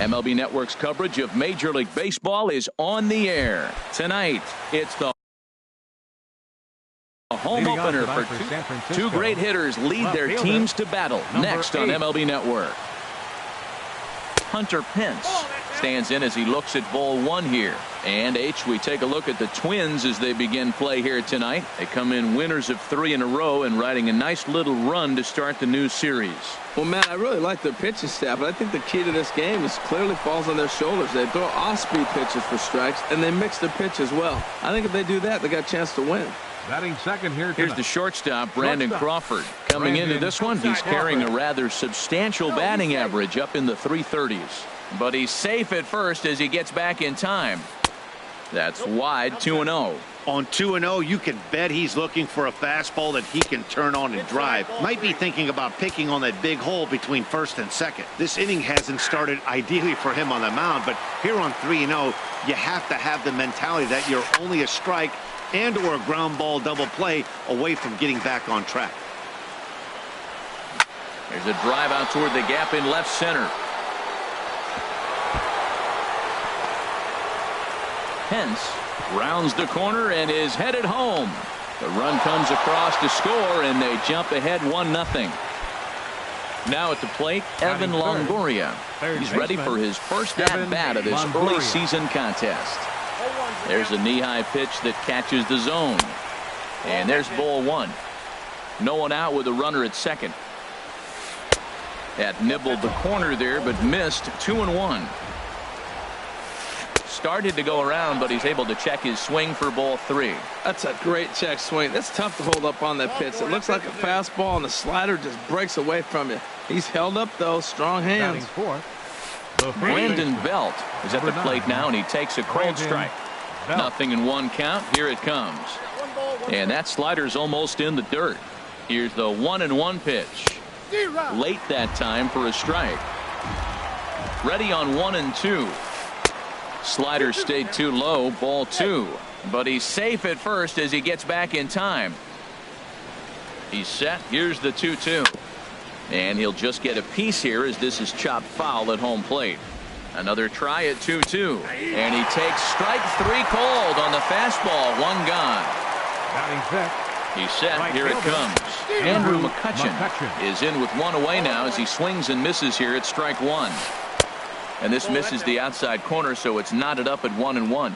MLB Network's coverage of Major League Baseball is on the air. Tonight, it's the home opener for two great hitters lead their teams to battle. Next on MLB Network. Hunter Pence stands in as he looks at ball one here. And we take a look at the Twins as they begin play here tonight. They come in winners of 3 in a row and riding a nice little run to start the new series. Well, Matt, I really like their pitching staff, but I think the key to this game is clearly falls on their shoulders. They throw off-speed pitches for strikes, and they mix their pitch as well. I think if they do that, they got a chance to win. Batting second here. Here's the shortstop, Brandon Crawford. Coming into this one, he's carrying a rather substantial batting average up in the 330s. But he's safe at first as he gets back in time. That's wide, 2-0. On 2-0, you can bet he's looking for a fastball that he can turn on and drive. Might be thinking about picking on that big hole between first and second. This inning hasn't started ideally for him on the mound, but here on 3-0, you have to have the mentality that you're only a strike and or a ground ball double play away from getting back on track. There's a drive out toward the gap in left center. Pence rounds the corner and is headed home. The run comes across to score, and they jump ahead 1-0. Now at the plate, Evan Longoria. He's ready for his first at-bat of this early season contest. There's a knee-high pitch that catches the zone. And there's ball one. No one out with a runner at second. That nibbled the corner there, but missed. 2-1. Started to go around, but he's able to check his swing for ball 3. That's a great check swing. That's tough to hold up on that pitch. It looks like a fastball, and the slider just breaks away from you. He's held up, though. Strong hands. Brandon Belt is at the plate now, and he takes a cold strike. Nothing in one count. Here it comes. And that slider's almost in the dirt. Here's the 1-1 pitch. Late that time for a strike. Ready on 1-2. Slider stayed too low, ball 2. But he's safe at first as he gets back in time. He's set. Here's the 2-2. And he'll just get a piece here as this is chopped foul at home plate. Another try at 2-2. And he takes strike 3 cold on the fastball. 1 gone. He's set. Here it comes. Andrew McCutchen is in with 1 away now as he swings and misses here at strike 1. And this misses the outside corner, so it's knotted up at 1-1.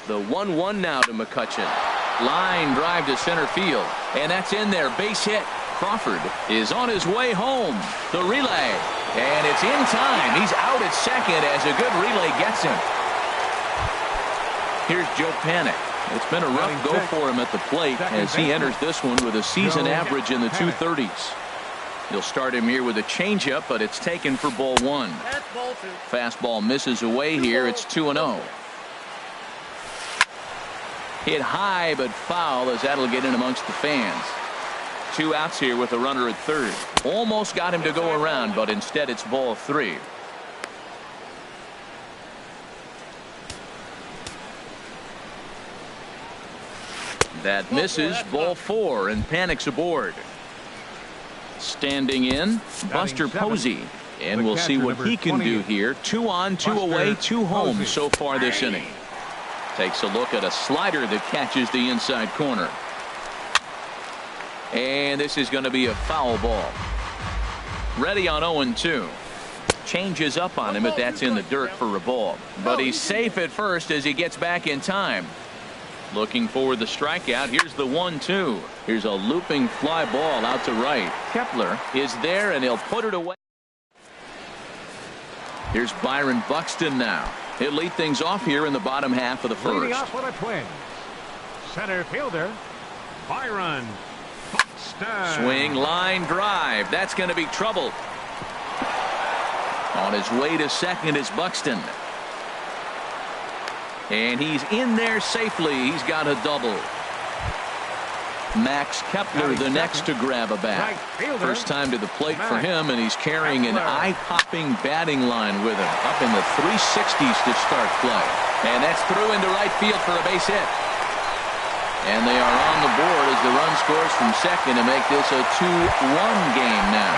The 1-1 now to McCutchen. Line drive to center field. And that's in there. Base hit. Crawford is on his way home. The relay. And it's in time. He's out at second as a good relay gets him. Here's Joe Panik. It's been a rough go for him at the plate as he enters this one with a season average in the 230s. He'll start him here with a changeup, but it's taken for ball 1. Fastball misses away here. It's 2-0. Hit high but foul as that'll get in amongst the fans. 2 outs here with a runner at third. Almost got him to go around, but instead it's ball 3. That misses. Ball 4, and Panik's aboard. Standing in, Buster Posey. And we'll see what he can do here. 2 on, 2 away, 2 home so far this inning. Takes a look at a slider that catches the inside corner. And this is going to be a foul ball. Ready on 0-2. Changes up on him, but that's in the dirt for a ball. But he's safe at first as he gets back in time. Looking for the strikeout. Here's the 1-2. Here's a looping fly ball out to right. Kepler is there, and he'll put it away. Here's Byron Buxton now. He'll lead things off here in the bottom half of the first. Leading off for the Twins, center fielder Byron Buxton. Swing, line drive. That's going to be trouble. On his way to second is Buxton. And he's in there safely. He's got a double. Max Kepler the next to grab a bat. First time to the plate for him, and he's carrying an eye-popping batting line with him. Up in the 360s to start play. And that's through into right field for a base hit. And they are on the board as the run scores from second to make this a 2-1 game now.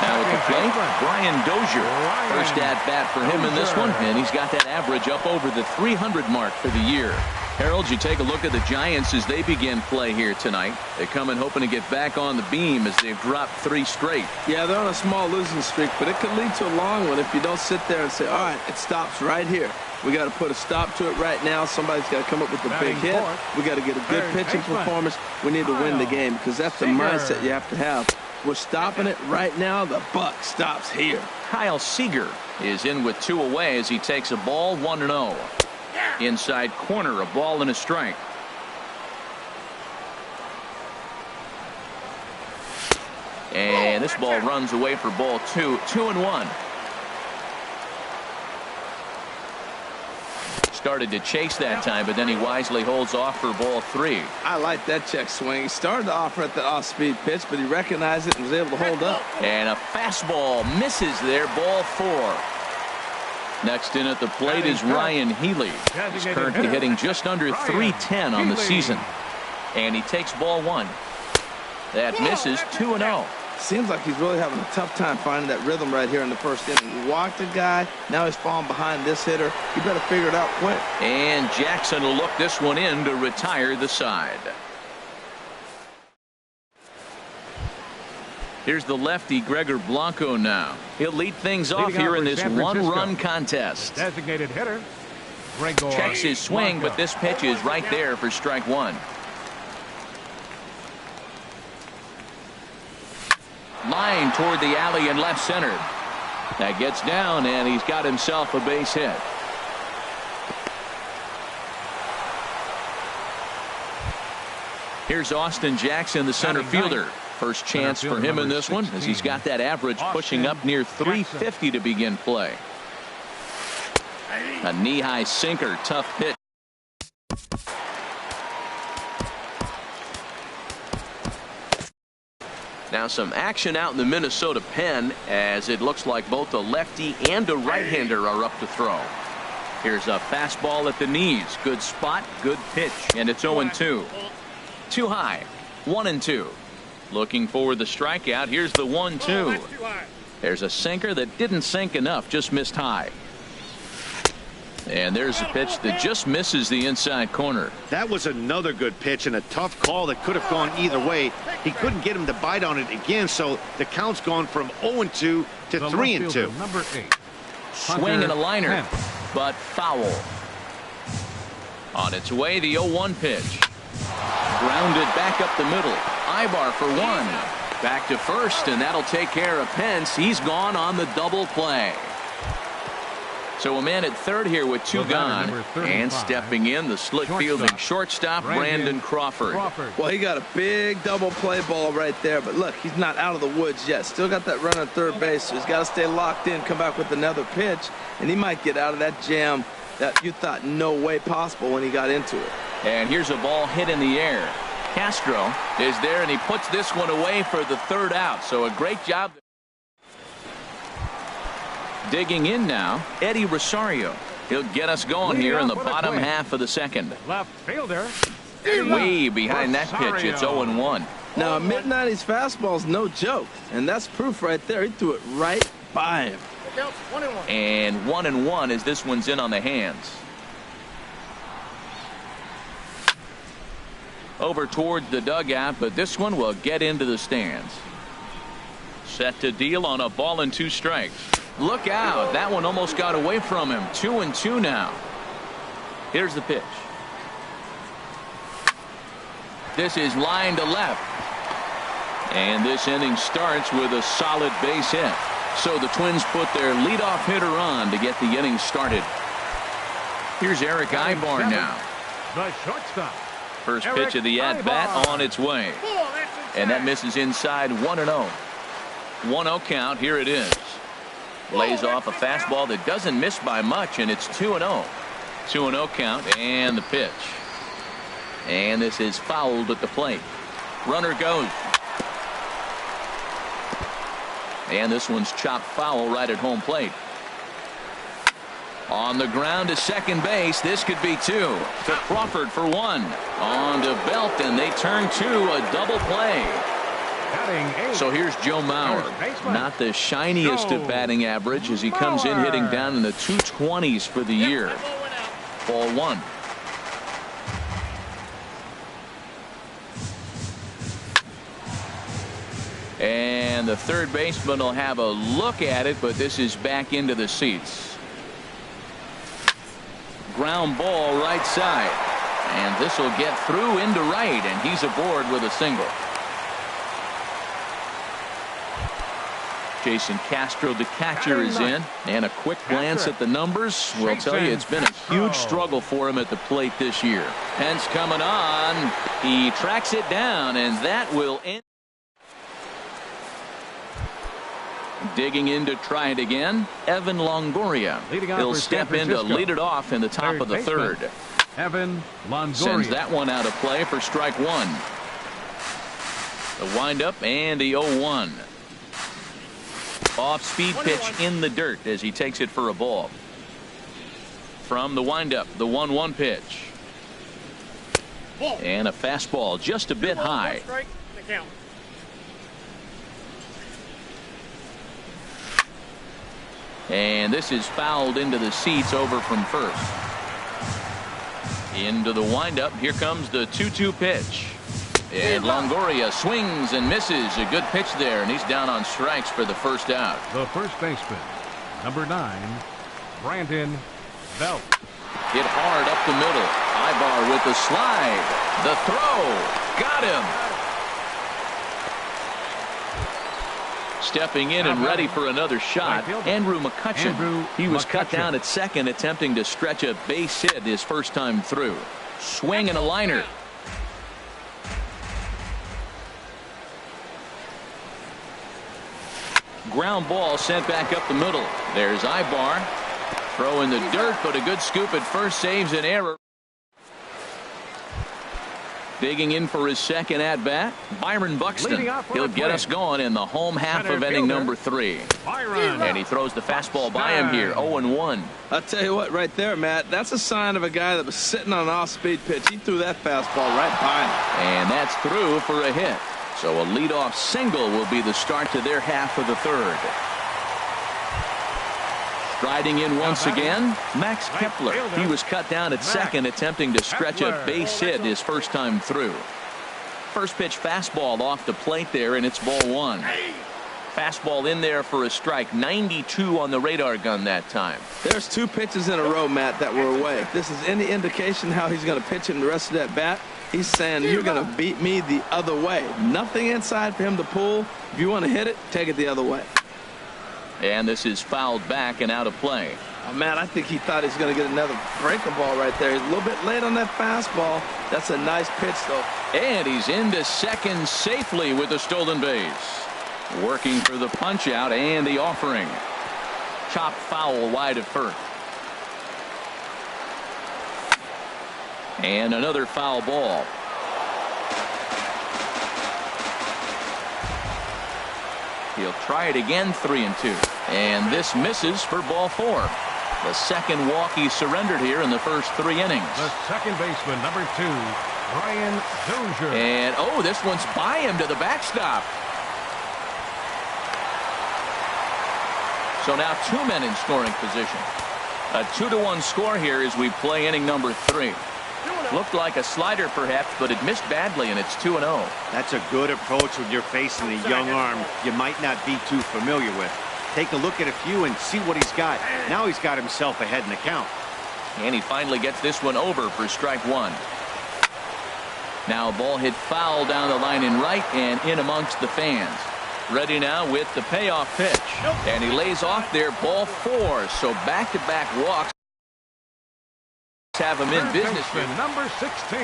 Now at the plate, Brian Dozier. First at bat for him in this one, and he's got that average up over the 300 mark for the year. Harold, you take a look at the Giants as they begin play here tonight. They come in hoping to get back on the beam as they've dropped 3 straight. Yeah, they're on a small losing streak, but it could lead to a long one if you don't sit there and say, all right, it stops right here. We got to put a stop to it right now. Somebody's got to come up with a big hit. We got to get a good pitching performance. We need to win the game because that's the mindset you have to have. We're stopping it right now. The buck stops here. Kyle Seager is in with 2 away as he takes a ball 1-0. Inside corner, a ball and a strike. And this ball runs away for ball 2. 2-1. Started to chase that time, but then he wisely holds off for ball 3. I like that check swing. He started to offer at the off-speed pitch, but he recognized it and was able to hold up. And a fastball misses there, ball 4. Next in at the plate is Ryan Healy. He's currently hitting just under .310 on the season. And he takes ball 1. That misses. 2-0. Seems like he's really having a tough time finding that rhythm right here in the first inning. He walked a guy. Now he's falling behind this hitter. He better figure it out quick. And Jackson will look this one in to retire the side. Here's the lefty Gregor Blanco now. He'll lead things off here in this one-run contest. Designated hitter, Gregor Checks his swing, but this pitch is right there for strike 1. Line toward the alley and left center. That gets down, and he's got himself a base hit. Here's Austin Jackson, the center fielder. First chance for him in this one as he's got that average pushing up near .350 to begin play. A knee-high sinker, tough pitch. Now some action out in the Minnesota pen as it looks like both a lefty and a right-hander are up to throw. Here's a fastball at the knees. Good spot, good pitch, and it's 0-2. Too high. 1-2. Looking for the strikeout. Here's the 1-2. There's a sinker that didn't sink enough, just missed high. And there's a pitch that just misses the inside corner. That was another good pitch and a tough call that could have gone either way. He couldn't get him to bite on it again, so the count's gone from 0-2 to 3-2. Number 8. Swing and a liner, but foul. On its way, the 0-1 pitch. Grounded back up the middle. Ibar for 1. Back to first, and that'll take care of Pence. He's gone on the double play. So a man at third here with 2 gone, and stepping in, the slick fielding shortstop Brandon Crawford. Well, he got a big double play ball right there, but look, he's not out of the woods yet. Still got that run at third base, so he's got to stay locked in, come back with another pitch, and he might get out of that jam that you thought no way possible when he got into it. And here's a ball hit in the air. Castro is there, and he puts this one away for the 3rd out. So a great job. Digging in now, Eddie Rosario. He'll get us going here in the bottom half of the 2nd. Left fielder. Way behind that pitch, it's 0-1. Now a mid-90s fastball's no joke, and that's proof right there. He threw it right by him. And 1-1 as this one's in on the hands. Over towards the dugout, but this one will get into the stands. Set to deal on a ball and 2 strikes. Look out. That one almost got away from him. 2-2 now. Here's the pitch. This is line to left. And this inning starts with a solid base hit. So the Twins put their leadoff hitter on to get the inning started. Here's Eric Ibar now. The shortstop. First pitch of the at-bat on its way. And that misses inside 1-0. 1-0 count. Here it is. Lays off a fastball that doesn't miss by much, and it's 2-0. 2-0 count, and the pitch. And this is fouled at the plate. Runner goes. And this one's chopped foul right at home plate. On the ground to second base. This could be 2. To Crawford for 1. On to Belt, and they turn to a double play. So here's Joe Mauer. Not the shiniest of batting average as he comes in hitting down in the 220s for the year. Ball one. And the third baseman will have a look at it, but this is back into the seats. Ground ball right side. And this will get through into right, and he's aboard with a single. Jason Castro, the catcher, is in, and a quick glance at the numbers will tell you it's been a huge struggle for him at the plate this year. Pence coming on. He tracks it down, and that will end. Digging in to try it again, Evan Longoria. He'll step in to lead it off in the top of the third. Evan Longoria sends that one out of play for strike one. The windup and the 0-1. Off speed pitch in the dirt as he takes it for a ball. From the windup, the 1-1 pitch. And a fastball just a bit high. And this is fouled into the seats over from first. Into the windup. Here comes the 2-2 pitch. And Longoria swings and misses. A good pitch there, and he's down on strikes for the first out. The first baseman, number 9, Brandon Belt. Hit hard up the middle. Ibar with the slide. The throw. Got him. Stepping in and ready for another shot, Andrew McCutchen. He was cut down at second, attempting to stretch a base hit his first time through. Swing and a liner. Ground ball sent back up the middle. There's Ibar. Throw in the dirt, but a good scoop at first saves an error. Digging in for his second at bat, Byron Buxton. He'll get us going in the home half of inning number 3. And he throws the fastball by him here, 0-1. I'll tell you what, right there, Matt, that's a sign of a guy that was sitting on an off-speed pitch. He threw that fastball right by him. And that's through for a hit. So a leadoff single will be the start to their half of the third. Striding in once again, Max Kepler. He was cut down at second, attempting to stretch a base hit his first time through. First pitch fastball off the plate there, and it's ball one. Fastball in there for a strike. 92 on the radar gun that time. There's 2 pitches in a row, Matt, that were away. If this is any indication how he's going to pitch in the rest of that bat, he's saying you're going to beat me the other way. Nothing inside for him to pull. If you want to hit it, take it the other way. And this is fouled back and out of play. Oh, man, I think he thought he was going to get another breaking ball right there. He's a little bit late on that fastball. That's a nice pitch, though. And he's into second safely with the stolen base. Working for the punch out and the offering. Chop foul wide of first. And another foul ball. He'll try it again, 3-2. And this misses for ball 4. The second walk he surrendered here in the first 3 innings. The second baseman, number 2, Brian Dozier. And, oh, this one's by him to the backstop. So now 2 men in scoring position. A 2-1 score here as we play inning number 3. Looked like a slider perhaps, but it missed badly, and it's 2-0. That's a good approach when you're facing a young arm you might not be too familiar with. Take a look at a few and see what he's got. Now he's got himself ahead in the count. And he finally gets this one over for strike 1. Now a ball hit foul down the line in right and in amongst the fans. Ready now with the payoff pitch. And he lays off there, ball 4. So back-to-back walks have him in business. Number 16,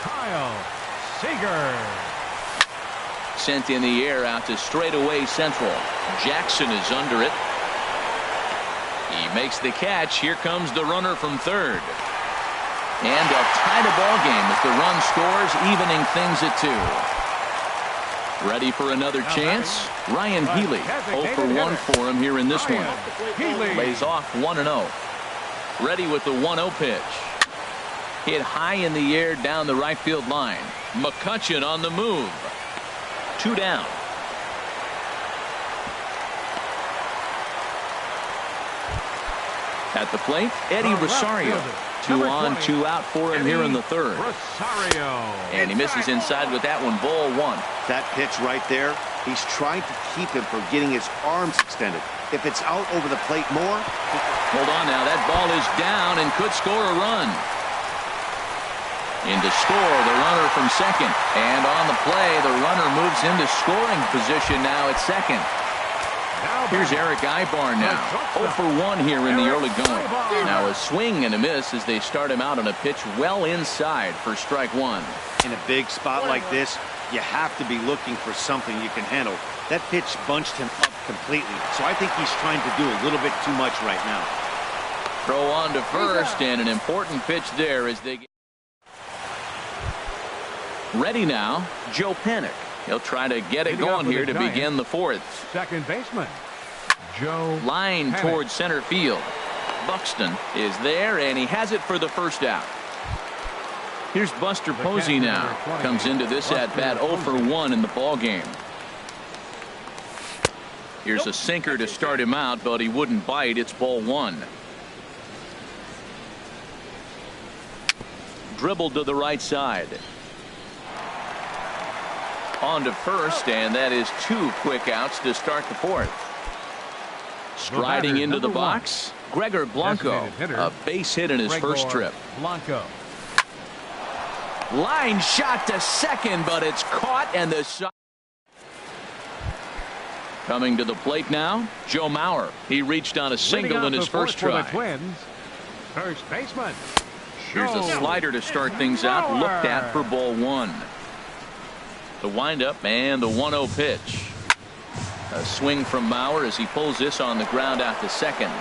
Kyle Seager. Sent in the air out to straightaway central. Jackson is under it. He makes the catch. Here comes the runner from third. And a tie to ball game as the run scores, evening things at 2. Ready for another chance? Ryan Healy. 0 for 1 for him here in this one. Lays off 1-0. Ready with the 1-0 pitch. Hit high in the air down the right field line. McCutchen on the move. 2 down. At the plate, Eddie Rosario. 2 on, 2 out for him here in the third. Rosario. And he misses inside with that one, ball 1. That pitch right there, he's trying to keep him from getting his arms extended. If it's out over the plate more. Hold on now, that ball is down and could score a run. In to score, the runner from second. And on the play, the runner moves into scoring position now at second. Here's Eric Ibar now. 0 for 1 here in the early going. Now a swing and a miss as they start him out on a pitch well inside for strike 1. In a big spot like this, you have to be looking for something you can handle. That pitch bunched him up completely, so I think he's trying to do a little bit too much right now. Throw on to first, and an important pitch there as they get ready now. Joe Panik. He'll try to get it going here to begin the fourth. Second baseman, Joe Line Panik. towards center field. Buxton is there, and he has it for the first out. Here's Buster Posey now. Comes into this at-bat 0 for 1 in the ball game. Here's a sinker to start him out, but he wouldn't bite. It's ball 1. Dribbled to the right side. On to first, and that is 2 quick outs to start the fourth. Striding into the box, Gregor Blanco, a base hit in his first trip. Blanco. Line shot to second, but it's caught, and the shot. Coming to the plate now, Joe Mauer. He reached on a single in his first try. Twins, first baseman. Here's a slider to start things out, looked at for ball 1. The windup and the 1-0 pitch. A swing from Mauer as he pulls this on the ground out to second.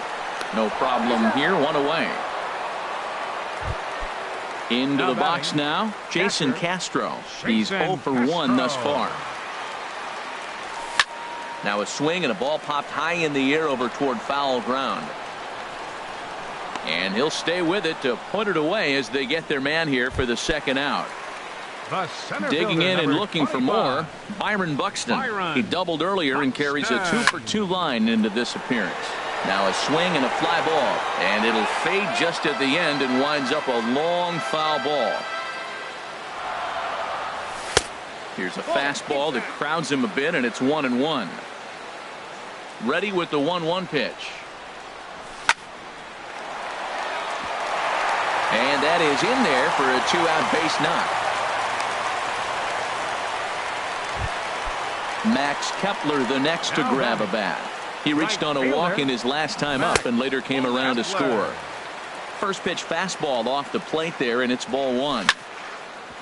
No problem here, 1 away. Into the box now, Jason Castro. He's 0 for 1 thus far. Now a swing and a ball popped high in the air over toward foul ground. And he'll stay with it to put it away as they get their man here for the second out. Digging in and looking for more, Byron Buxton. He doubled earlier and carries a 2 for 2 line into this appearance. Now a swing and a fly ball, and it'll fade just at the end and winds up a long foul ball. Here's a fastball that crowds him a bit, and it's 1-1. Ready with the 1-1 pitch. And that is in there for a 2-out base knock. Max Kepler the next to grab a bat. He reached on a walk in his last time up and later came around to score. First pitch fastball off the plate there, and it's ball 1.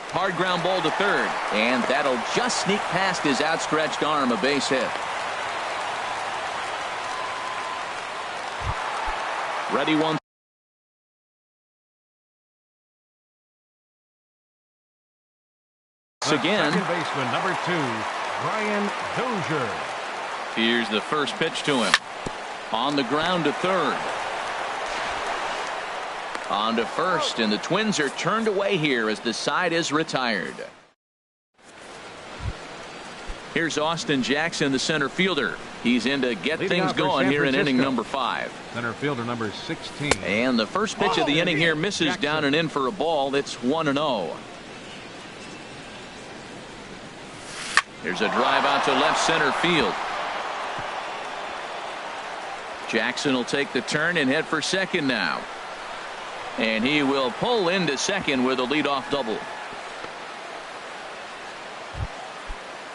Hard ground ball to third, and that'll just sneak past his outstretched arm, a base hit. Ready 1. Again. Second baseman number 2, Brian Dozier. Here's the first pitch to him. On the ground to third. On to first, and the Twins are turned away here as the side is retired. Here's Austin Jackson, the center fielder. He's in to get things going here in inning number 5. Center fielder number 16. And the first pitch of the inning here misses down and in for a ball. It's 1-0. Here's a drive out to left center field. Jackson will take the turn and head for second now. And he will pull into second with a leadoff double.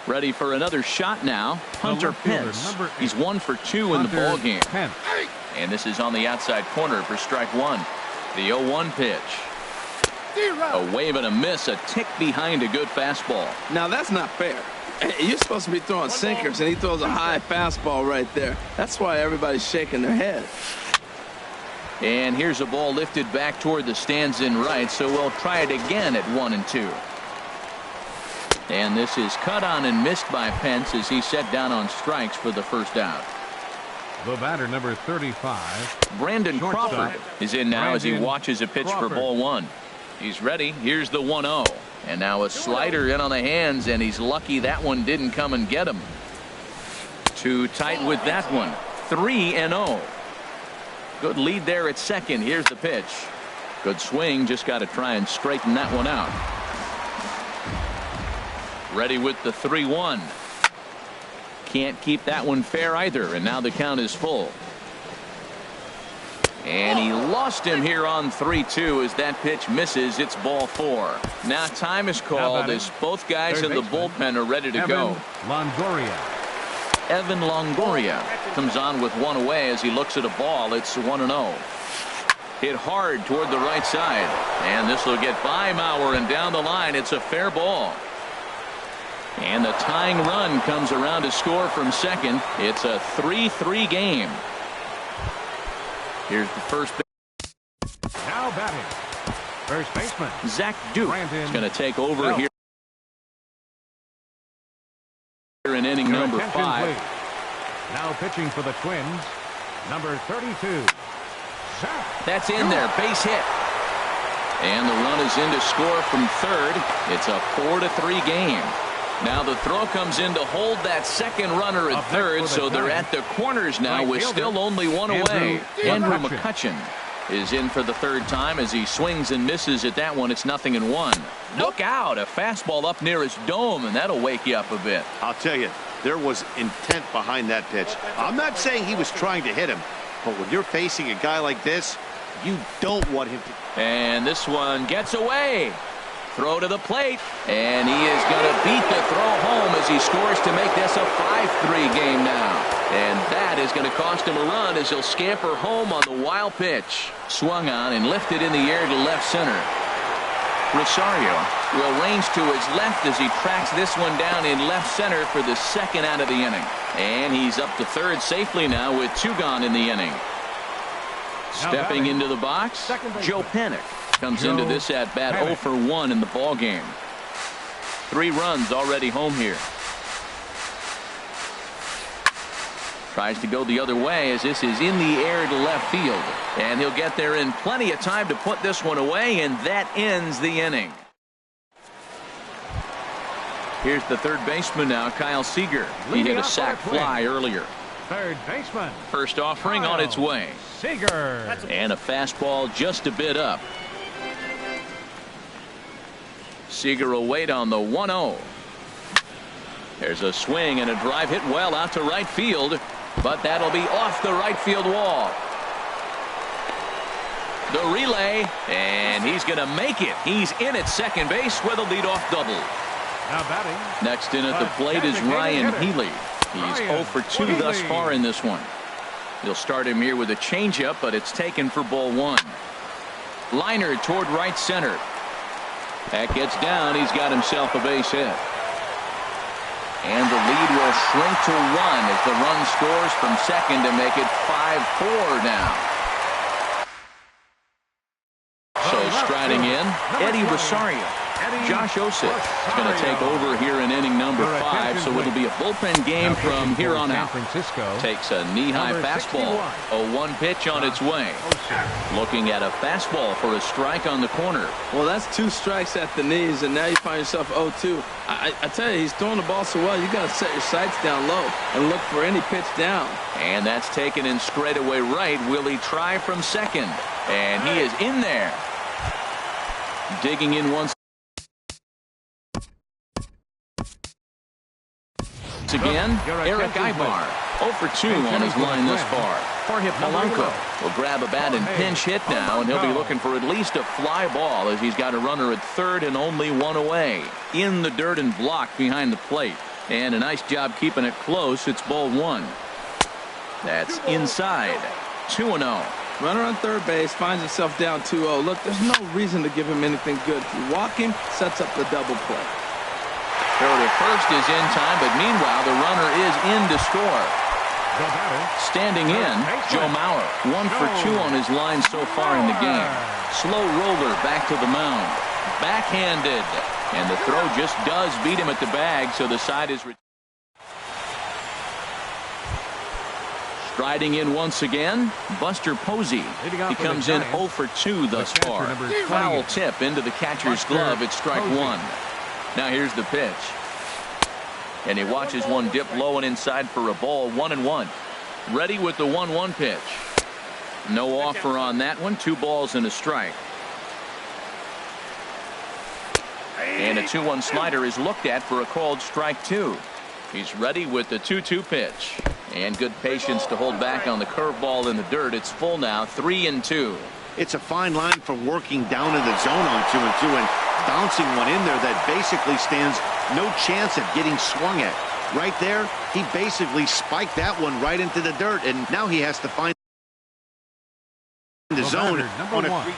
Ready for another shot now. Hunter Pence. He's 1 for 2 in the ball game. And this is on the outside corner for strike 1. The 0-1 pitch. A wave and a miss, a tick behind a good fastball. Now that's not fair. You're supposed to be throwing sinkers, and he throws a high fastball right there. That's why everybody's shaking their head. And here's a ball lifted back toward the stands in right, so we'll try it again at 1-2. And this is cut on and missed by Pence as he set down on strikes for the first out. The batter number 35. Brandon Crawford is in now as he watches a pitch for ball 1. He's ready. Here's the 1-0. And now a slider in on the hands, and he's lucky that one didn't come and get him. Too tight with that one. 3-0. Good lead there at second. Here's the pitch. Good swing. Just got to try and straighten that one out. Ready with the 3-1. Can't keep that one fair either, and now the count is full. And he lost him here on 3-2 as that pitch misses. It's ball 4. Now time is called as both guys in the bullpen are ready to go. Evan Longoria comes on with one away as he looks at a ball. It's 1-0. Hit hard toward the right side, and this will get by Mauer, and down the line it's a fair ball. And the tying run comes around to score from second. It's a 3-3 game. Here's the first. Now batting, first baseman Zach Duke is going to take over here in inning number 5. Now pitching for the Twins, number 32. Zach. That's in there, base hit. And the run is in to score from third. It's a 4-3 game. Now the throw comes in to hold that second runner at third, so they're at the corners now with still only one away. Andrew McCutcheon is in for the third time as he swings and misses at that one. It's 0-1. Look out, a fastball up near his dome, and that'll wake you up a bit. I'll tell you, there was intent behind that pitch. I'm not saying he was trying to hit him, but when you're facing a guy like this, you don't want him to. And this one gets away. Throw to the plate, and he is going to beat the throw home as he scores to make this a 5-3 game now. And that is going to cost him a run as he'll scamper home on the wild pitch. Swung on and lifted in the air to left center. Rosario will range to his left as he tracks this one down in left center for the second out of the inning. And he's up to third safely now with 2 gone in the inning. Stepping into the box, Joe Panik comes into this at bat 0 for 1 in the ball game. 3 runs already home here. Tries to go the other way as this is in the air to left field, and he'll get there in plenty of time to put this one away, and that ends the inning. Here's the third baseman now, Kyle Seager. He hit a sac fly earlier. Third baseman. First offering on its way. Seager. And a fastball just a bit up. Seager will wait on the 1-0. There's a swing and a drive hit well out to right field, but that'll be off the right field wall. The relay, and he's going to make it. He's in at second base with a leadoff double. Now batting. Next in at the plate is Ryan Healy. He's 0 for 2 thus far in this one. He'll start him here with a changeup, but it's taken for ball 1. Liner toward right center. That gets down. He's got himself a base hit. And the lead will shrink to 1 as the run scores from second to make it 5-4 now. So striding in, Eddie Rosario. Josh Osich is going to take over here in inning number 5, so it'll be a bullpen game from here on out. Takes a knee-high fastball. A 1 pitch on its way. Looking at a fastball for a strike on the corner. Well, that's 2 strikes at the knees, and now you find yourself 0-2. I tell you, he's throwing the ball so well, you got to set your sights down low and look for any pitch down. And that's taken in straight away right. Will he try from second? And he is in there. Digging in once again, Eric Ibar, 0 for 2 on his line thus far. Jorge Polanco will grab a bat and pinch hit now, and he'll be looking for at least a fly ball as he's got a runner at third and only 1 away. In the dirt and blocked behind the plate. And a nice job keeping it close. It's ball 1. That's inside. 2-0. Runner on third base finds himself down 2-0. Look, there's no reason to give him anything good. Walking sets up the double play. Throw to first is in time, but meanwhile the runner is in to score. Standing in, Joe Mauer, 1 for 2 on his line so far in the game. Slow roller back to the mound. Backhanded. And the throw just does beat him at the bag, so the side is... Striding in once again, Buster Posey. He comes in 0 for 2 thus far. Foul tip into the catcher's glove. It's strike one. Now here's the pitch. And he watches one dip low and inside for a ball. 1-1. Ready with the 1-1 pitch. No offer on that one. 2 balls and a strike. And a 2-1 slider is looked at for a called strike 2. He's ready with the 2-2 pitch. And good patience to hold back on the curveball in the dirt. It's full now, 3-2. It's a fine line from working down in the zone on 2-2 and bouncing one in there that basically stands no chance at getting swung at. Right there, he basically spiked that one right into the dirt, and now he has to find the zone on a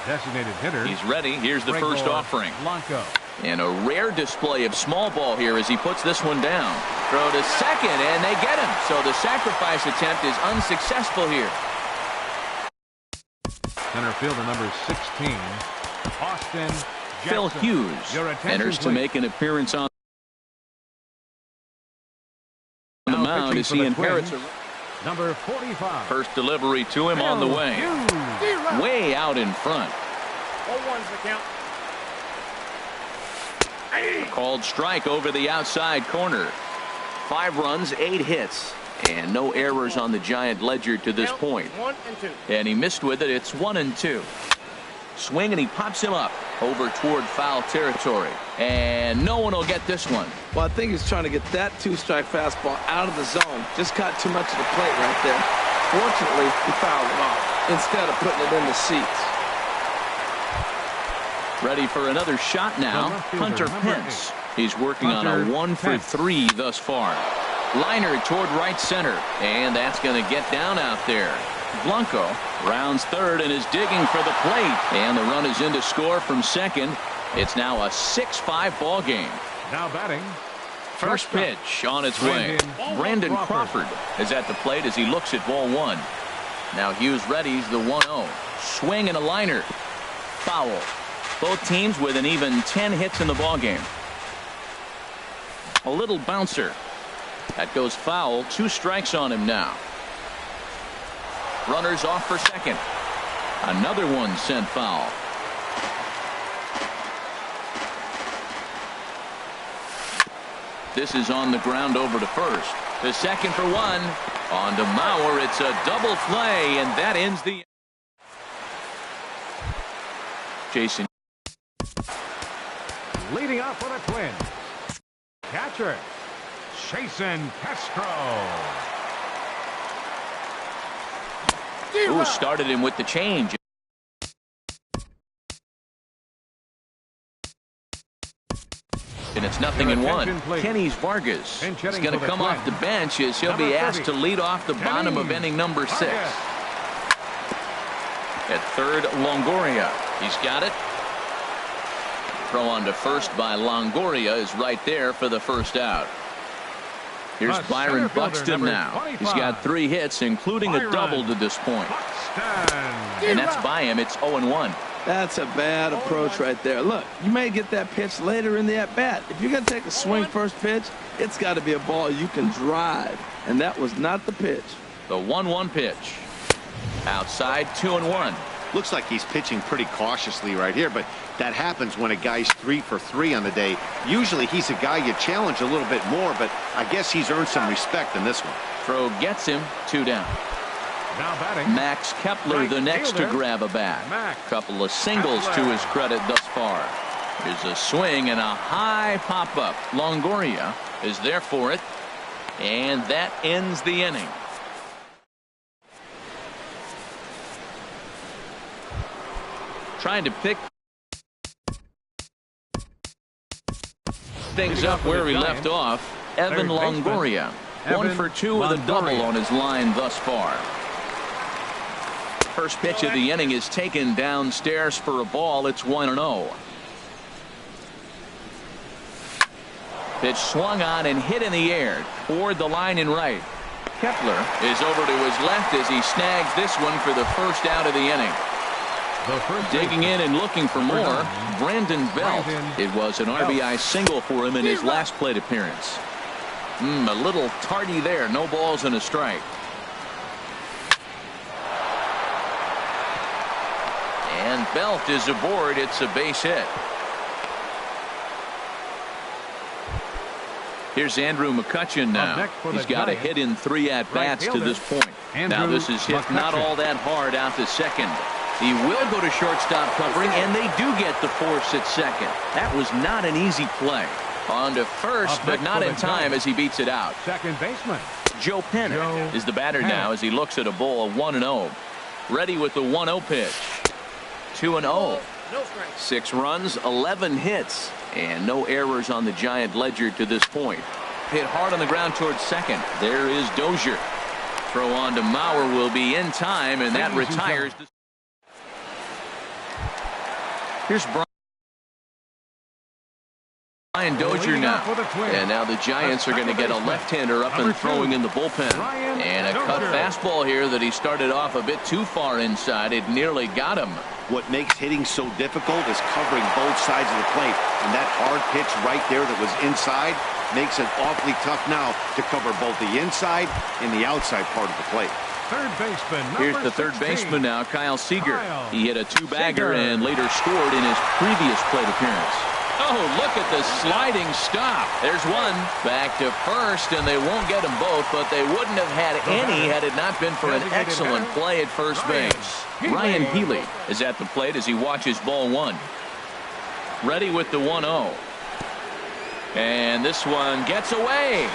designated hitter. He's ready. Here's the first offering. Blanco. And a rare display of small ball here as he puts this one down. Throw to second, and they get him. So the sacrifice attempt is unsuccessful here. Center fielder number 16, Austin Jackson. Phil Hughes enters to make an appearance on the mound as he inherits a number 45. First delivery to him on the way. Hughes. Way out in front. 0-1's the count. A called strike over the outside corner. 5 runs, 8 hits, and no errors on the Giant ledger to this point. 1 and 2. And he missed with it. It's 1-2. Swing, and he pops him up over toward foul territory. And no one will get this one. Well, I think he's trying to get that 2-strike fastball out of the zone. Just caught too much of the plate right there. Fortunately, he fouled it off instead of putting it in the seats. Ready for another shot now. Hunter Pence. He's working on a 1 for 3 thus far. Liner toward right center, and that's going to get down out there. Blanco rounds third and is digging for the plate, and the run is in to score from second. It's now a 6-5 ball game. Now batting. First pitch on its way. Brandon Crawford is at the plate as he looks at ball 1. Now Hughes readies the 1-0. Swing and a liner. Foul. Both teams with an even 10 hits in the ball game. A little bouncer. That goes foul. 2 strikes on him now. Runners off for second. Another one sent foul. This is on the ground over to first. To second for 1. On to Mauer. It's a double play, and that ends the. Jason. Leading off for the Twins. Catcher, Jason Castro. Who started him with the change. And it's 0-1. Kenny Vargas is going to come off the bench as he'll be asked to lead off the bottom of inning number 6. At third, Longoria. He's got it. Throw on to first by Longoria is right there for the first out. Here's Byron Buxton now. He's got 3 hits, including a double to this point. And that's by him. It's 0-1. That's a bad approach right there. Look, you may get that pitch later in the at-bat. If you're going to take a swing first pitch, it's got to be a ball you can drive. And that was not the pitch. The 1-1 pitch. Outside, 2-1. Looks like he's pitching pretty cautiously right here, but that happens when a guy's 3 for 3 on the day. Usually he's a guy you challenge a little bit more, but I guess he's earned some respect in this one. Throw gets him. 2 down. Now batting. Max Kepler, the next to grab a bat. Couple of singles to his credit thus far. Here's a swing and a high pop-up. Longoria is there for it, and that ends the inning. Trying to pick things up where we left off. Evan Longoria, 1 for 2 with a double on his line thus far. First pitch of the inning is taken downstairs for a ball. It's 1-0. Pitch swung on and hit in the air toward the line in right. Kepler is over to his left as he snags this one for the first out of the inning. Digging in and looking for more, Brandon Belt. It was an RBI single for him in his last plate appearance. A little tardy there. No balls and a strike. And Belt is aboard. It's a base hit. Here's Andrew McCutchen now. He's got a hit in 3 at-bats to this point. Now this is hit not all that hard out to second. He will go to shortstop covering, and they do get the force at second. That was not an easy play. On to first, but not in time as he beats it out. Second baseman. Joe Penn is the batter now as he looks at a ball of 1-0. Ready with the 1-0 pitch. 2-0. 6 runs, 11 hits, and no errors on the Giant ledger to this point. Hit hard on the ground towards second. There is Dozier. Throw on to Mauer will be in time, and that retires. Here's Brian Dozier now. And now the Giants are going to get a left-hander up and throwing in the bullpen. And a cut fastball here that he started off a bit too far inside. It nearly got him. What makes hitting so difficult is covering both sides of the plate. And that hard pitch right there that was inside makes it awfully tough now to cover both the inside and the outside part of the plate. Third baseman. Here's the third baseman now, Kyle Seager. He hit a 2-bagger and later scored in his previous plate appearance. Oh, look at the sliding stop. There's one. Back to first, and they won't get them both, but they wouldn't have had any had it not been for an excellent play at first base. Ryan Healy is at the plate as he watches ball 1. Ready with the 1-0. And this one gets away.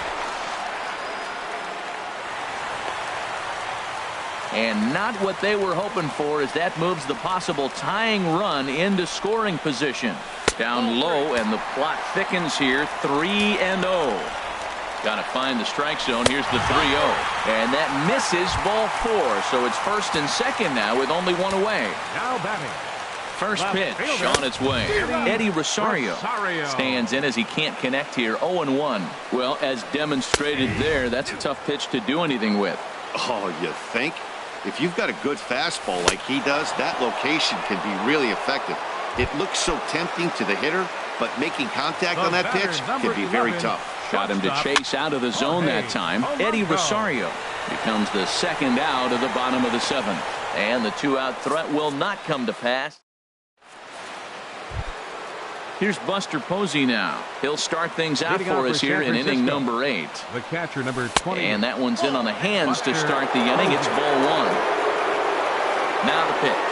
And not what they were hoping for, as that moves the possible tying run into scoring position. Down low, and the plot thickens here. 3-0. Got to find the strike zone. Here's the 3-0. And that misses ball 4. So it's first and second now with only one away. Now batting. First pitch on its way. Eddie Rosario stands in as he can't connect here. 0-1. Well, as demonstrated there, that's a tough pitch to do anything with. Oh, you think? If you've got a good fastball like he does, that location can be really effective. It looks so tempting to the hitter, but making contact on that pitch can be very tough. Got him to chase out of the zone that time. Eddie Rosario becomes the second out of the bottom of the 7th. And the 2-out threat will not come to pass. Here's Buster Posey now. He'll start things out for us here in inning number 8. The catcher, number 20. And that one's in on the hands to start the inning. It's ball 1. Now the pitch.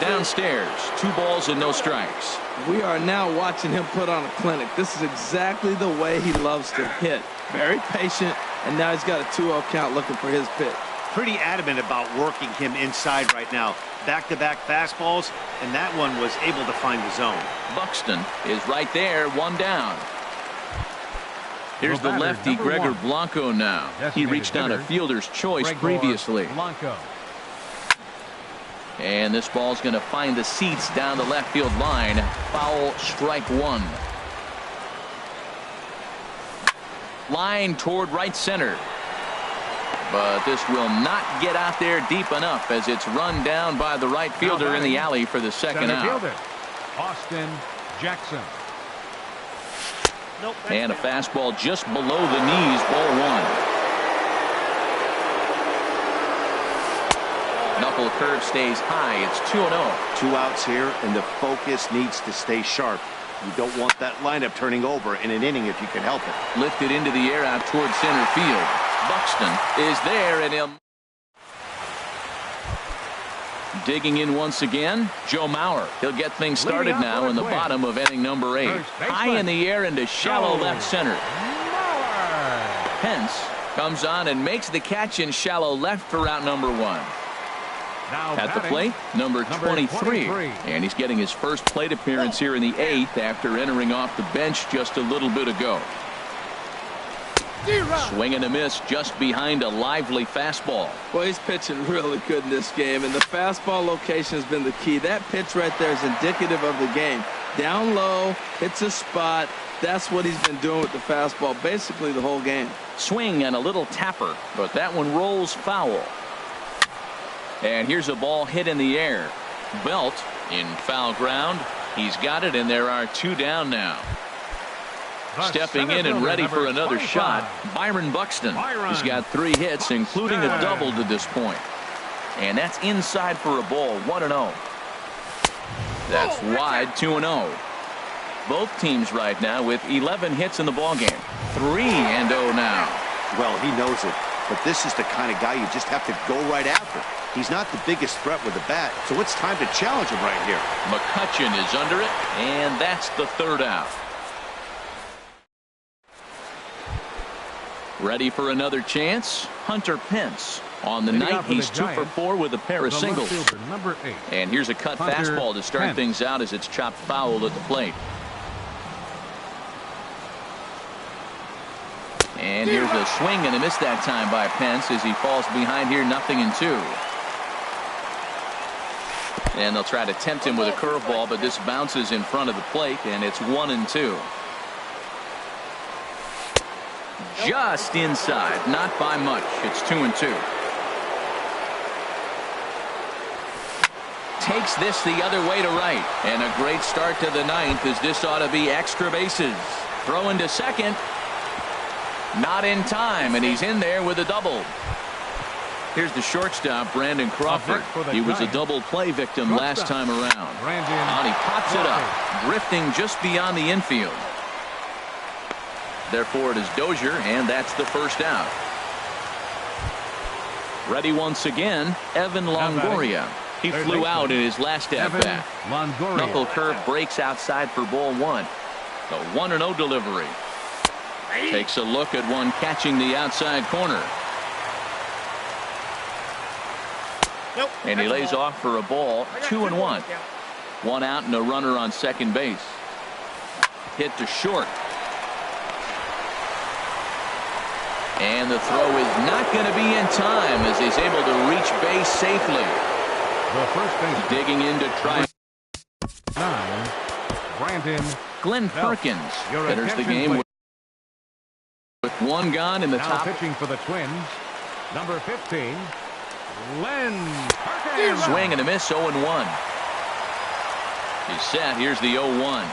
Downstairs, 2 balls and no strikes. We are now watching him put on a clinic. This is exactly the way he loves to hit. Very patient, and now he's got a 2-0 count looking for his pitch. Pretty adamant about working him inside right now. Back-to-back fastballs, and that one was able to find the zone. Buxton is right there, 1 down. Here's the lefty, Gregor Blanco now. He reached on a fielder's choice previously. And this ball's going to find the seats down the left field line. Foul, strike 1. Line toward right center. But this will not get out there deep enough as it's run down by the right fielder in the alley for the second out. Austin Jackson. And a fastball just below the knees, ball 1. Knuckle curve stays high. It's 2-0. 2 outs here, and the focus needs to stay sharp. You don't want that lineup turning over in an inning if you can help it. Lifted into the air out towards center field. Buxton is there, and he'll digging in once again. Joe Mauer. He'll get things started now in the bottom of inning number 8. High in the air into shallow left center. Pence comes on and makes the catch in shallow left for out number 1. At the plate, number 23. And he's getting his first plate appearance here in the 8th after entering off the bench just a little bit ago. Swing and a miss just behind a lively fastball. Well, he's pitching really good in this game, and the fastball location has been the key. That pitch right there is indicative of the game. Down low, hits a spot. That's what he's been doing with the fastball basically the whole game. Swing and a little tapper, but that one rolls foul. And here's a ball hit in the air. Belt in foul ground. He's got it, and there are 2 down now. Stepping in and ready for another shot, Byron Buxton. He's got 3 hits, including a double to this point. And that's inside for a ball. 1-0. That's wide. 2-0. Both teams right now with 11 hits in the ballgame. 3-0 now. Well, he knows it, but this is the kind of guy you just have to go right after. He's not the biggest threat with the bat, so it's time to challenge him right here. McCutchen is under it, and that's the third out. Ready for another chance? Hunter Pence. On the night, he's 2 for 4 with a pair of singles. Number 8. And here's a cut fastball to start things out as it's chopped foul at the plate. And here's a swing and a miss that time by Pence as he falls behind here, 0-2. And they'll try to tempt him with a curveball, but this bounces in front of the plate, and it's 1-2. Just inside, not by much. It's 2-2. Takes this the other way to right, and a great start to the ninth as this ought to be extra bases. Throw into second. Not in time, and he's in there with a double. Here's the shortstop, Brandon Crawford. He was a double play victim last time around. And he pops it up, drifting just beyond the infield. Therefore, it is Dozier, and that's the first out. Ready once again, Evan Longoria. He flew out in his last at-bat. Knuckle curve breaks outside for ball 1. The 1-0 delivery. Takes a look at one catching the outside corner. And he lays off for a ball. 2-1. 1 out and a runner on second base. Hit to short. And the throw is not going to be in time as he's able to reach base safely. The first base digging in to try. 9. Brandon Glenn Perkins enters the game with 1 gone in the top. Pitching for the Twins. Number 15. Glenn Perkins. Swing and a miss. 0-1. He's set. Here's the 0-1.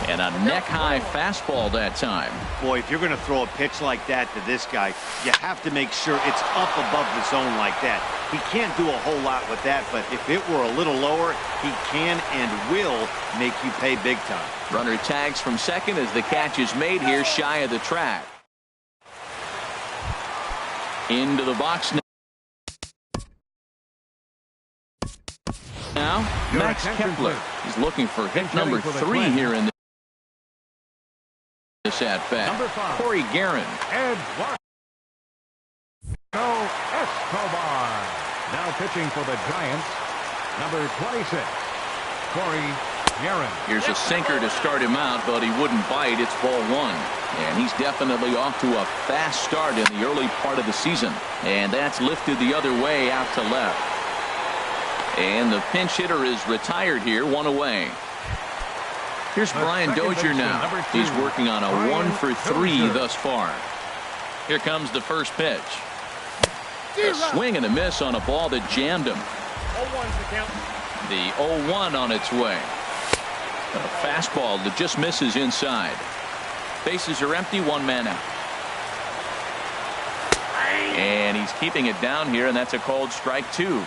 And a neck-high fastball that time. Boy, if you're going to throw a pitch like that to this guy, you have to make sure it's up above the zone like that. He can't do a whole lot with that, but if it were a little lower, he can and will make you pay big time. Runner tags from second as the catch is made here shy of the track. Into the box now. Max Kepler is looking for hit number 3 here in this at-bat. Corey Guerin. Eduardo Escobar. Now pitching for the Giants. Number 26. Corey Guerin. Here's a sinker to start him out, but he wouldn't bite. It's ball 1. And he's definitely off to a fast start in the early part of the season. And that's lifted the other way out to left. And the pinch hitter is retired here, 1 away. Here's Brian Dozier now. He's working on a 1 for 3 thus far. Here comes the first pitch. A swing and a miss on a ball that jammed him. The 0-1 on its way. A fastball that just misses inside. Bases are empty, 1 man out. And he's keeping it down here, and that's a called strike 2.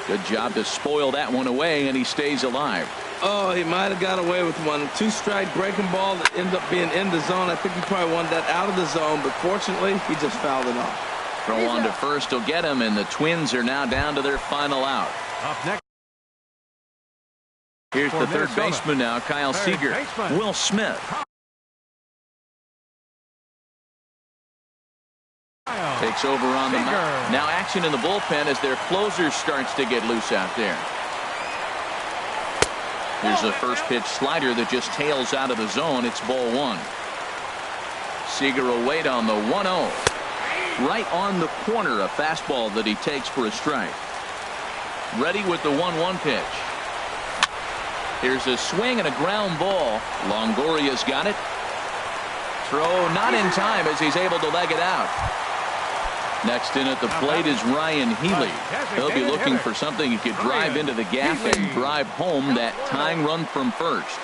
Good job to spoil that one away, and he stays alive. Oh, he might have got away with one. 2-strike breaking ball that ended up being in the zone. I think he probably wanted that out of the zone, but fortunately, he just fouled it off. Throw on to first will get him, and the Twins are now down to their final out. Up next. Here's the third baseman now, Kyle Seager. Will Smith. Takes over on the mound. Now action in the bullpen as their closer starts to get loose out there. Here's a first pitch slider that just tails out of the zone. It's ball 1. Seager will wait on the 1-0. Right on the corner, a fastball that he takes for a strike. Ready with the 1-1 pitch. Here's a swing and a ground ball. Longoria's got it. Throw not in time as he's able to leg it out. Next in at the plate is Ryan Healy. He'll be looking for something he could drive into the gap and drive home that tying run from first.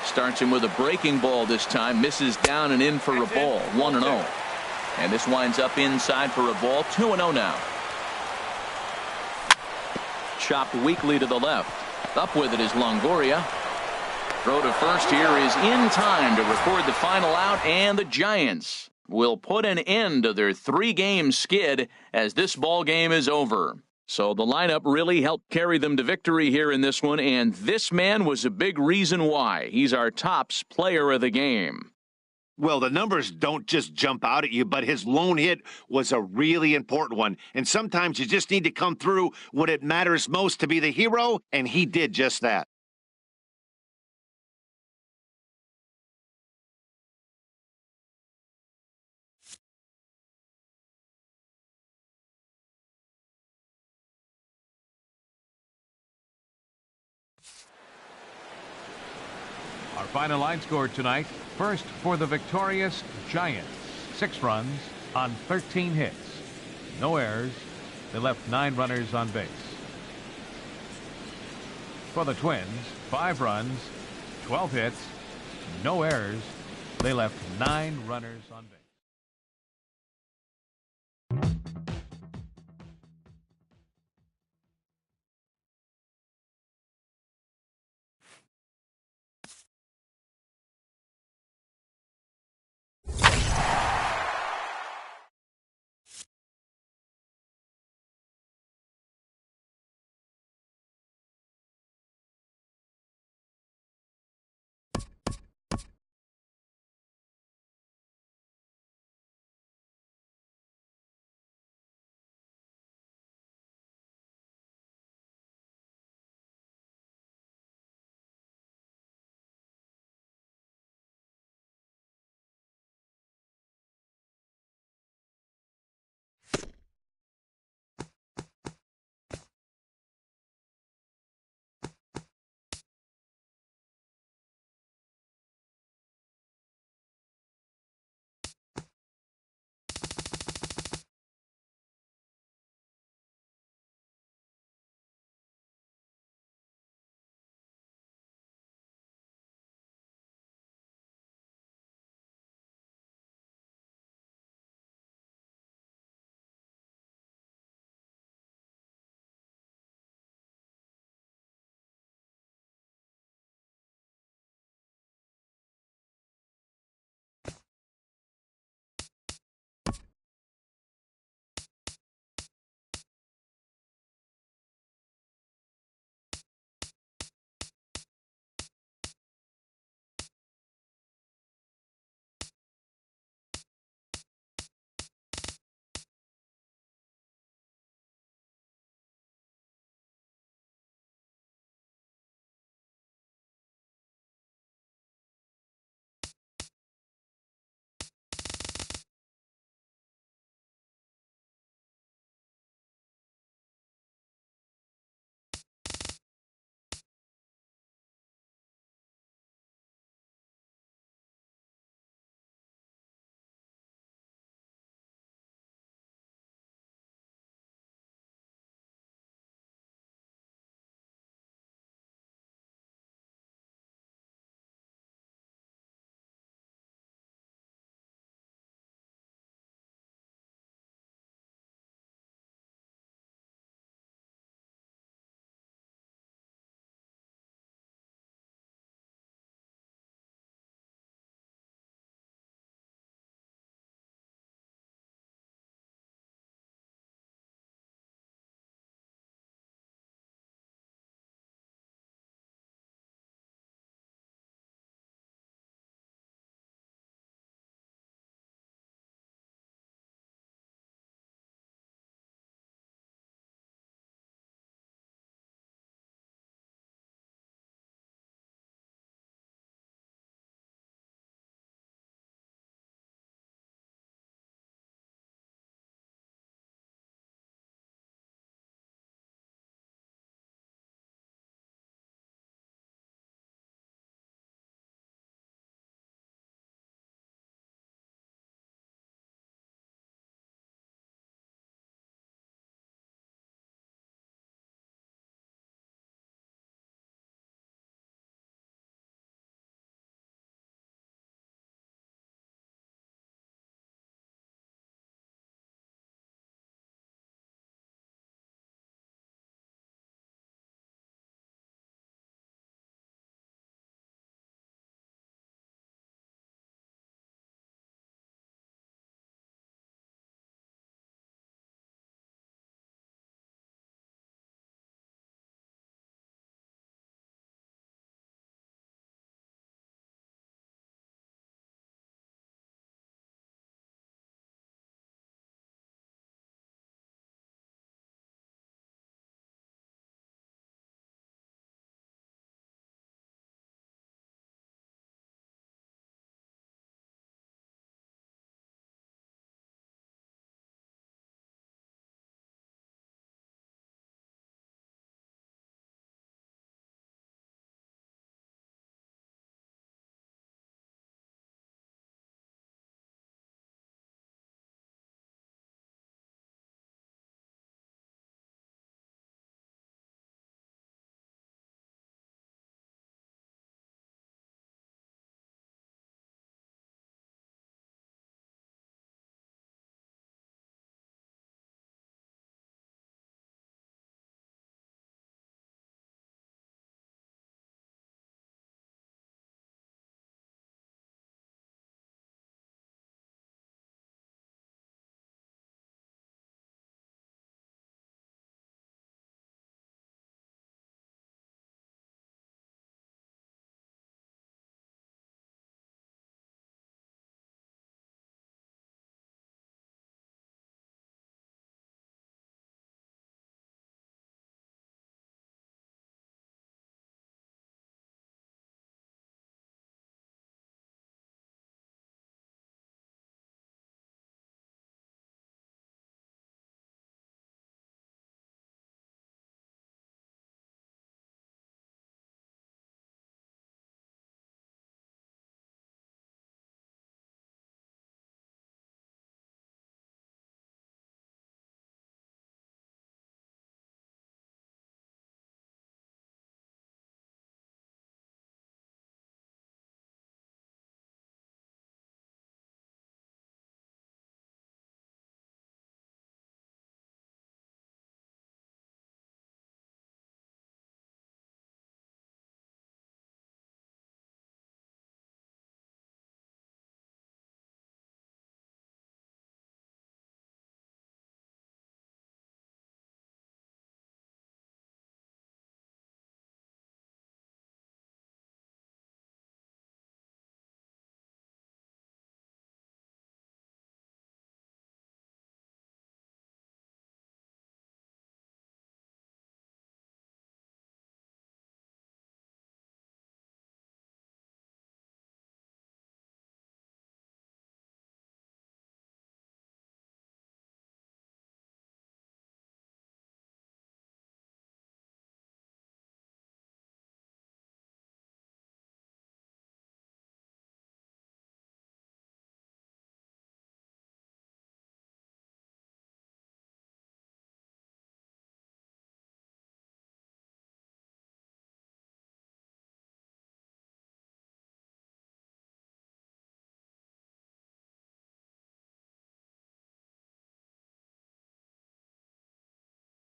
Starts him with a breaking ball this time. Misses down and in for a ball. 1-0. And this winds up inside for a ball. 2-0 now. Chopped weakly to the left. Up with it is Longoria. Throw to first here is in time to record the final out, and the Giants will put an end to their 3-game skid as this ball game is over. So the lineup really helped carry them to victory here in this one, and this man was a big reason why. He's our tops player of the game. Well, the numbers don't just jump out at you, but his lone hit was a really important one. And sometimes you just need to come through when it matters most to be the hero, and he did just that. Our final line score tonight. First for the victorious Giants. 6 runs on 13 hits. No errors. They left 9 runners on base. For the Twins, 5 runs, 12 hits, no errors. They left 9 runners on base.